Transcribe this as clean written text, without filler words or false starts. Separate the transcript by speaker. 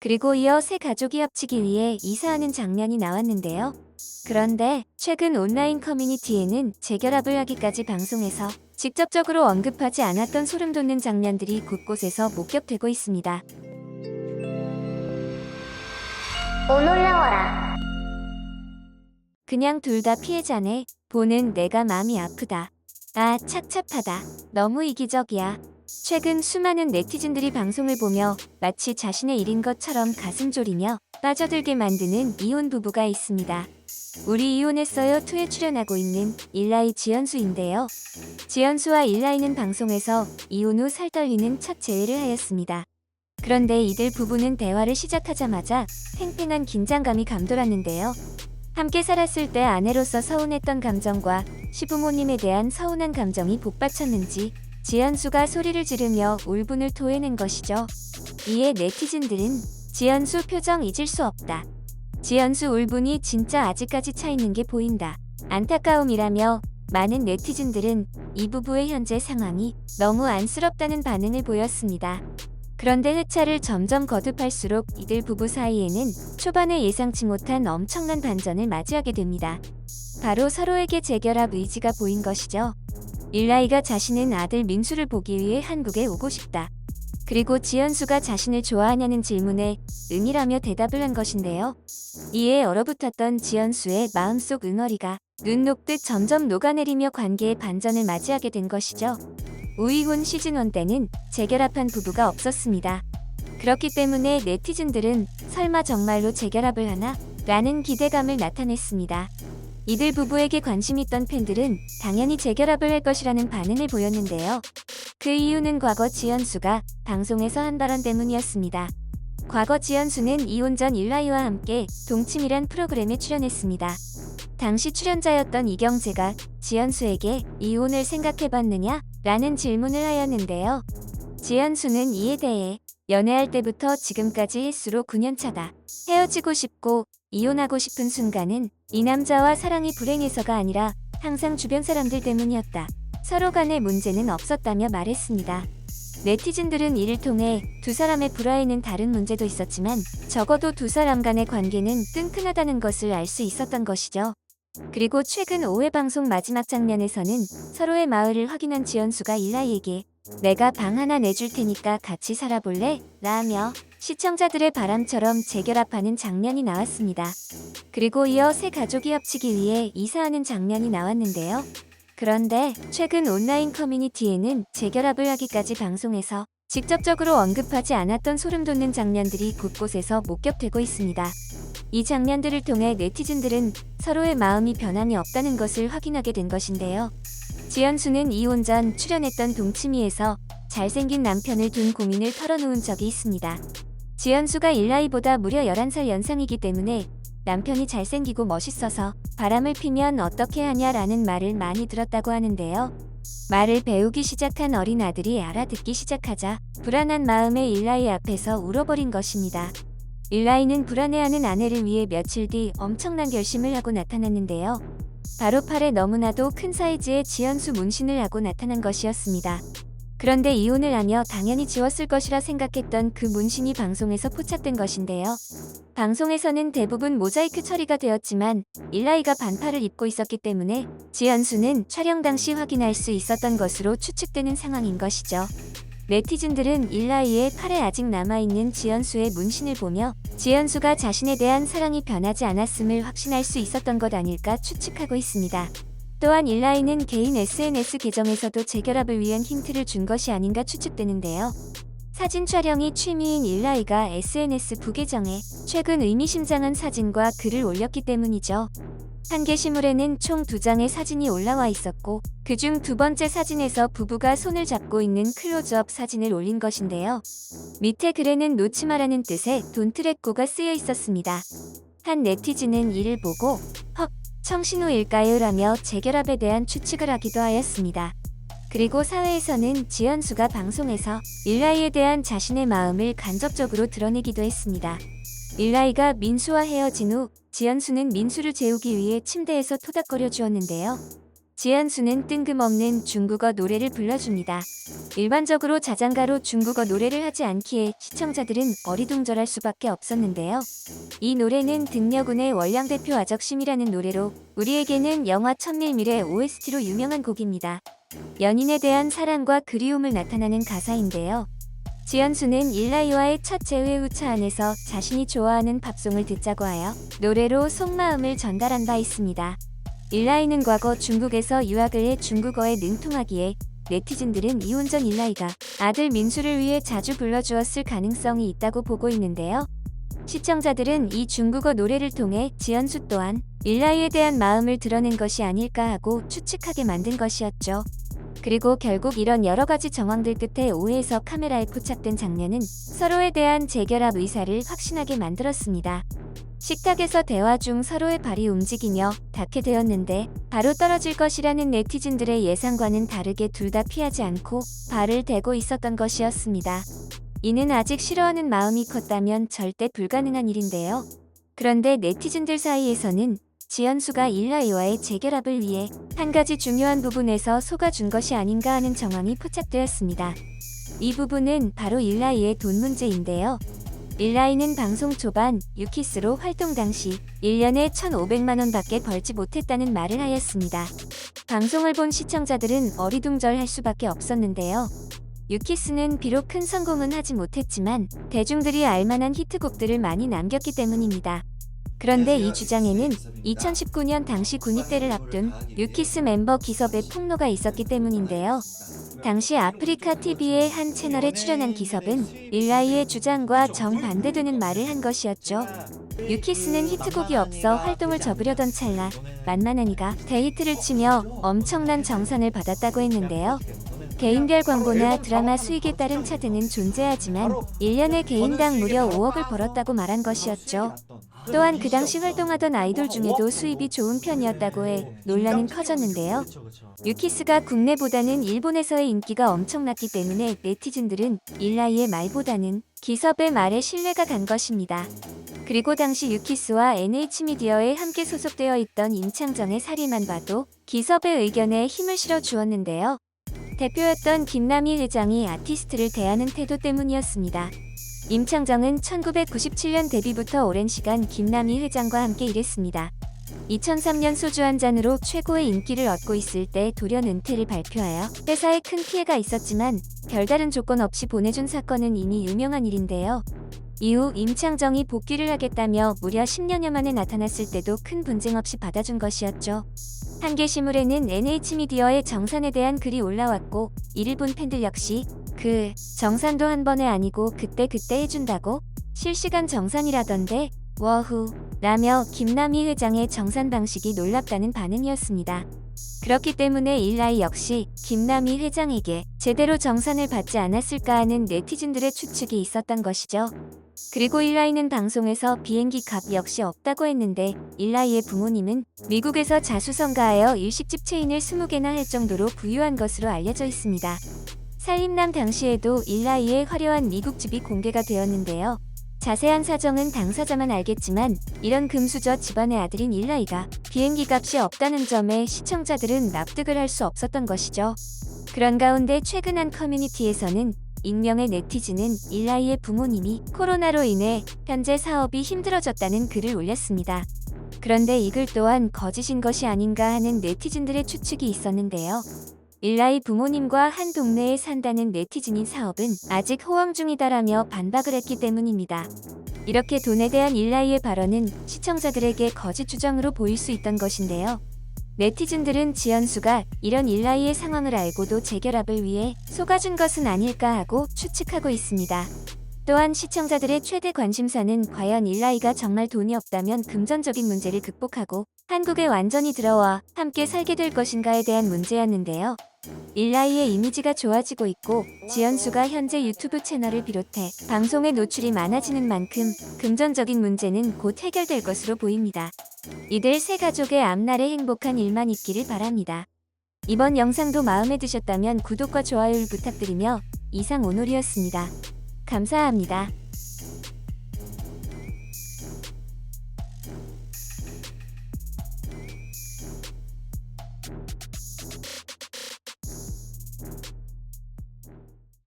Speaker 1: 그리고 이어 새 가족이 합치기 위해 이사하는 장면이 나왔는데요. 그런데 최근 온라인 커뮤니티에는 재결합을 하기까지 방송에서 직접적으로 언급하지 않았던 소름 돋는 장면들이 곳곳에서 목격되고 있습니다.
Speaker 2: 올라와라.
Speaker 1: 그냥 둘 다 피해자네. 보는 내가 마음이 아프다. 아, 착잡하다. 너무 이기적이야. 최근 수많은 네티즌들이 방송을 보며 마치 자신의 일인 것처럼 가슴 졸이며 빠져들게 만드는 이혼 부부가 있습니다. 우리 이혼했어요 2에 출연하고 있는 일라이 지연수인데요. 지연수와 일라이는 방송에서 이혼 후 살떨리는 첫 재회를 하였습니다. 그런데 이들 부부는 대화를 시작하자마자 팽팽한 긴장감이 감돌았는데요. 함께 살았을 때 아내로서 서운했던 감정과 시부모님에 대한 서운한 감정이 복받쳤는지 지연수가 소리를 지르며 울분을 토해낸 것이죠. 이에 네티즌들은 지연수 표정 잊을 수 없다. 지연수 울분이 진짜 아직까지 차 있는 게 보인다. 안타까움이라며 많은 네티즌들은 이 부부의 현재 상황이 너무 안쓰럽다는 반응을 보였습니다. 그런데 회차를 점점 거듭할수록 이들 부부 사이에는 초반에 예상치 못한 엄청난 반전을 맞이하게 됩니다. 바로 서로에게 재결합 의지가 보인 것이죠. 일라이가 자신은 아들 민수를 보기 위해 한국에 오고 싶다. 그리고 지연수가 자신을 좋아하냐는 질문에 응이라며 대답을 한 것인데요. 이에 얼어붙었던 지연수의 마음속 응어리가 눈 녹듯 점점 녹아내리며 관계의 반전을 맞이하게 된 것이죠. 우이혼 시즌1 때는 재결합한 부부가 없었습니다. 그렇기 때문에 네티즌들은 설마 정말로 재결합을 하나? 라는 기대감을 나타냈습니다. 이들 부부에게 관심 있던 팬들은 당연히 재결합을 할 것이라는 반응을 보였는데요. 그 이유는 과거 지연수가 방송에서 한 발언 때문이었습니다. 과거 지연수는 이혼 전 일라이와 함께 동침이란 프로그램에 출연했습니다. 당시 출연자였던 이경재가 지연수에게 이혼을 생각해봤느냐? 라는 질문을 하였는데요. 지연수는 이에 대해 연애할 때부터 지금까지 횟수로 9년 차다. 헤어지고 싶고 이혼하고 싶은 순간은 이 남자와 사랑이 불행해서가 아니라 항상 주변 사람들 때문이었다. 서로 간의 문제는 없었다며 말했습니다. 네티즌들은 이를 통해 두 사람의 불화에는 다른 문제도 있었지만 적어도 두 사람 간의 관계는 끈끈하다는 것을 알 수 있었던 것이죠. 그리고 최근 5회 방송 마지막 장면에서는 서로의 마음을 확인한 지연수가 일라이에게 내가 방 하나 내줄 테니까 같이 살아볼래? 라며 시청자들의 바람처럼 재결합하는 장면이 나왔습니다. 그리고 이어 새 가족이 합치기 위해 이사하는 장면이 나왔는데요. 그런데 최근 온라인 커뮤니티에는 재결합을 하기까지 방송에서 직접적으로 언급하지 않았던 소름 돋는 장면들이 곳곳에서 목격되고 있습니다. 이 장면들을 통해 네티즌들은 서로의 마음이 변함이 없다는 것을 확인하게 된 것인데요. 지연수는 이혼 전 출연했던 동치미에서 잘생긴 남편을 둔 고민을 털어놓은 적이 있습니다. 지연수가 일라이보다 무려 11살 연상이기 때문에 남편이 잘생기고 멋있어서 바람을 피면 어떻게 하냐라는 말을 많이 들었다고 하는데요. 말을 배우기 시작한 어린 아들이 알아듣기 시작하자 불안한 마음에 일라이 앞에서 울어버린 것입니다. 일라이는 불안해하는 아내를 위해 며칠 뒤 엄청난 결심을 하고 나타났는데요. 바로 팔에 너무나도 큰 사이즈의 지연수 문신을 하고 나타난 것이었습니다. 그런데 이혼을 하며 당연히 지웠을 것이라 생각했던 그 문신이 방송에서 포착된 것인데요. 방송에서는 대부분 모자이크 처리가 되었지만 일라이가 반팔을 입고 있었기 때문에 지연수는 촬영 당시 확인할 수 있었던 것으로 추측되는 상황인 것이죠. 네티즌들은 일라이의 팔에 아직 남아있는 지연수의 문신을 보며 지연수가 자신에 대한 사랑이 변하지 않았음을 확신할 수 있었던 것 아닐까 추측하고 있습니다. 또한 일라이는 개인 SNS 계정에서도 재결합을 위한 힌트를 준 것이 아닌가 추측되는데요. 사진 촬영이 취미인 일라이가 SNS 부계정에 최근 의미심장한 사진과 글을 올렸기 때문이죠. 한 게시물에는 총 2장의 사진이 올라와 있었고 그중 두 번째 사진에서 부부가 손을 잡고 있는 클로즈업 사진을 올린 것인데요. 밑에 글에는 놓지 마라는 뜻의 Don't let go가 쓰여 있었습니다. 한 네티즌은 이를 보고 헉, 청신호일까요? 라며 재결합에 대한 추측을 하기도 하였습니다. 그리고 사회에서는 지연수가 방송에서 일라이에 대한 자신의 마음을 간접적으로 드러내기도 했습니다. 일라이가 민수와 헤어진 후 지연수는 민수를 재우기 위해 침대에서 토닥거려 주었는데요. 지연수는 뜬금없는 중국어 노래를 불러줍니다. 일반적으로 자장가로 중국어 노래를 하지 않기에 시청자들은 어리둥절할 수밖에 없었는데요. 이 노래는 등려군의 월량대표 아적심이라는 노래로 우리에게는 영화 천밀밀의 OST로 유명한 곡입니다. 연인에 대한 사랑과 그리움을 나타나는 가사인데요. 지연수는 일라이와의 첫 재회 후 차 안에서 자신이 좋아하는 팝송을 듣자고 하여 노래로 속마음을 전달한 바 있습니다. 일라이는 과거 중국에서 유학을 해 중국어에 능통하기에 네티즌들은 이혼 전 일라이가 아들 민수를 위해 자주 불러주었을 가능성이 있다고 보고 있는데요. 시청자들은 이 중국어 노래를 통해 지연수 또한 일라이에 대한 마음을 드러낸 것이 아닐까 하고 추측하게 만든 것이었죠. 그리고 결국 이런 여러 가지 정황들 끝에 오해에서 카메라에 포착된 장면은 서로에 대한 재결합 의사를 확신하게 만들었습니다. 식탁에서 대화 중 서로의 발이 움직이며 닿게 되었는데 바로 떨어질 것이라는 네티즌들의 예상과는 다르게 둘 다 피하지 않고 발을 대고 있었던 것이었습니다. 이는 아직 싫어하는 마음이 컸다면 절대 불가능한 일인데요. 그런데 네티즌들 사이에서는 지연수가 일라이와의 재결합을 위해 한 가지 중요한 부분에서 속아준 것이 아닌가 하는 정황이 포착되었습니다. 이 부분은 바로 일라이의 돈 문제인데요. 일라이는 방송 초반 유키스로 활동 당시 1년에 1,500만원 밖에 벌지 못했다는 말을 하였습니다. 방송을 본 시청자들은 어리둥절할 수밖에 없었는데요. 유키스는 비록 큰 성공은 하지 못했지만 대중들이 알만한 히트곡들을 많이 남겼기 때문입니다. 그런데 이 주장에는 2019년 당시 군입대를 앞둔 유키스 멤버 기섭의 폭로가 있었기 때문인데요. 당시 아프리카 TV의 한 채널에 출연한 기섭은 일라이의 주장과 정반대되는 말을 한 것이었죠. 유키스는 히트곡이 없어 활동을 접으려던 찰나 만만한 이가 대히트를 치며 엄청난 정산을 받았다고 했는데요. 개인별 광고나 드라마 수익에 따른 차등은 존재하지만 1년에 개인당 무려 5억을 벌었다고 말한 것이었죠. 또한 그 당시 활동하던 아이돌 중에도 수입이 좋은 편이었다고 해 논란은 커졌는데요. 유키스가 국내보다는 일본에서의 인기가 엄청났기 때문에 네티즌들은 일라이의 말보다는 기섭의 말에 신뢰가 간 것입니다. 그리고 당시 유키스와 NH미디어에 함께 소속되어 있던 임창정의 사리만 봐도 기섭의 의견에 힘을 실어 주었는데요. 대표였던 김남희 회장이 아티스트를 대하는 태도 때문이었습니다. 임창정은 1997년 데뷔부터 오랜 시간 김남희 회장과 함께 일했습니다. 2003년 소주 한 잔으로 최고의 인기를 얻고 있을 때 돌연 은퇴를 발표하여 회사에 큰 피해가 있었지만 별다른 조건 없이 보내준 사건은 이미 유명한 일인데요. 이후 임창정이 복귀를 하겠다며 무려 10년여 만에 나타났을 때도 큰 분쟁 없이 받아준 것이었죠. 한겨시물에는 NH미디어의 정산에 대한 글이 올라왔고 이를 본 팬들 역시 그 정산도 한 번에 아니고 그때그때 해준다고? 실시간 정산이라던데? 워후 라며 김남희 회장의 정산 방식이 놀랍다는 반응이었습니다. 그렇기 때문에 일라이 역시 김남희 회장에게 제대로 정산을 받지 않았을까 하는 네티즌들의 추측이 있었던 것이죠. 그리고 일라이는 방송에서 비행기 값 역시 없다고 했는데 일라이의 부모님은 미국에서 자수성가하여 일식집 체인을 20개나 할 정도로 부유한 것으로 알려져 있습니다. 살림남 당시에도 일라이의 화려한 미국집이 공개가 되었는데요. 자세한 사정은 당사자만 알겠지만 이런 금수저 집안의 아들인 일라이가 비행기 값이 없다는 점에 시청자들은 납득을 할 수 없었던 것이죠. 그런 가운데 최근 한 커뮤니티에서는 익명의 네티즌은 일라이의 부모님이 코로나로 인해 현재 사업이 힘들어졌다는 글을 올렸습니다. 그런데 이 글 또한 거짓인 것이 아닌가 하는 네티즌들의 추측이 있었는데요. 일라이 부모님과 한 동네에 산다는 네티즌인 사업은 아직 호황 중이다라며 반박을 했기 때문입니다. 이렇게 돈에 대한 일라이의 발언은 시청자들에게 거짓 주장으로 보일 수 있던 것인데요. 네티즌들은 지연수가 이런 일라이의 상황을 알고도 재결합을 위해 속아준 것은 아닐까 하고 추측하고 있습니다. 또한 시청자들의 최대 관심사는 과연 일라이가 정말 돈이 없다면 금전적인 문제를 극복하고 한국에 완전히 들어와 함께 살게 될 것인가에 대한 문제였는데요. 일라이의 이미지가 좋아지고 있고 지연수가 현재 유튜브 채널을 비롯해 방송에 노출이 많아지는 만큼 금전적인 문제는 곧 해결될 것으로 보입니다. 이들 세 가족의 앞날에 행복한 일만 있기를 바랍니다. 이번 영상도 마음에 드셨다면 구독과 좋아요를 부탁드리며 이상 오놀이었습니다. 감사합니다.